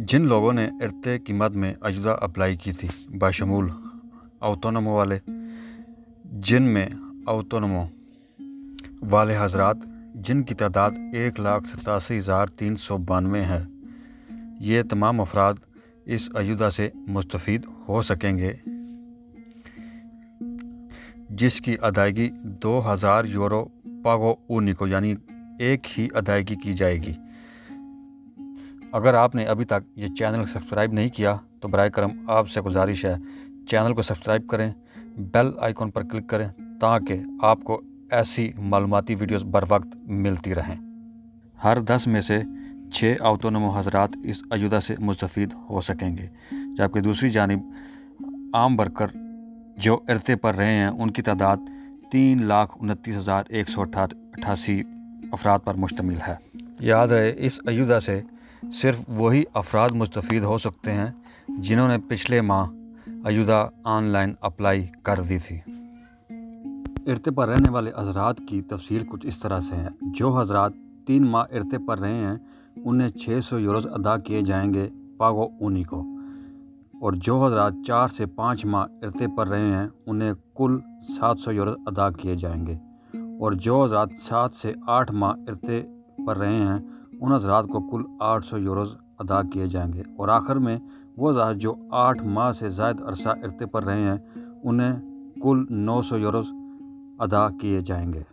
जिन लोगों ने इरते की मद में अजुदा अप्लाई की थी बाशमूल ऑटोनमो वाले, जिनमें ऑटोनमो वाले हजरात जिनकी तादाद 1,87,392 है, ये तमाम अफराद इस अजुदा से मुस्तफ़ीद हो सकेंगे, जिसकी अदायगी 2,000 यूरो पागो ऊनिको यानी एक ही अदायगी की जाएगी। अगर आपने अभी तक ये चैनल सब्सक्राइब नहीं किया तो बराए करम आपसे गुजारिश है, चैनल को सब्सक्राइब करें, बेल आइकॉन पर क्लिक करें ताकि आपको ऐसी मालूमाती वीडियोस बर वक्त मिलती रहें। हर 10 में से 6 ऑटोनमो हजरात इस अजुदा से मुस्तफ़ीद हो सकेंगे, जबकि दूसरी जानिब आम वर्कर जो इरते पर रहे हैं उनकी तादाद 3,29,188 अफराद पर मुश्तमिल है। याद रहे, इस अजुदा से सिर्फ वही अफराद मुस्तफ़ीद हो सकते हैं जिन्होंने पिछले माह अजुदा ऑनलाइन अप्लाई कर दी थी। इरते पर रहने वाले हजरात की तफसील कुछ इस तरह से है। जो हजरात 3 माह इरते पर रहे हैं उन्हें 600 यूरोज़ अदा किए जाएंगे पागो ऊनिको, और जो हजरात 4 से 5 माह इरते पर रहे हैं उन्हें कुल 700 यूरोज़ अदा किए जाएंगे, और जो हजरात 7 से 8 माह इरते पर रहे हैं उन हजरात को कुल 800 यूरोज़ अदा किए जाएंगे, और आखिर में वो हजरात जो 8 माह से ज़ायद अरसा इरते पर रहे हैं उन्हें कुल 900 यूरोज़ अदा किए जाएंगे।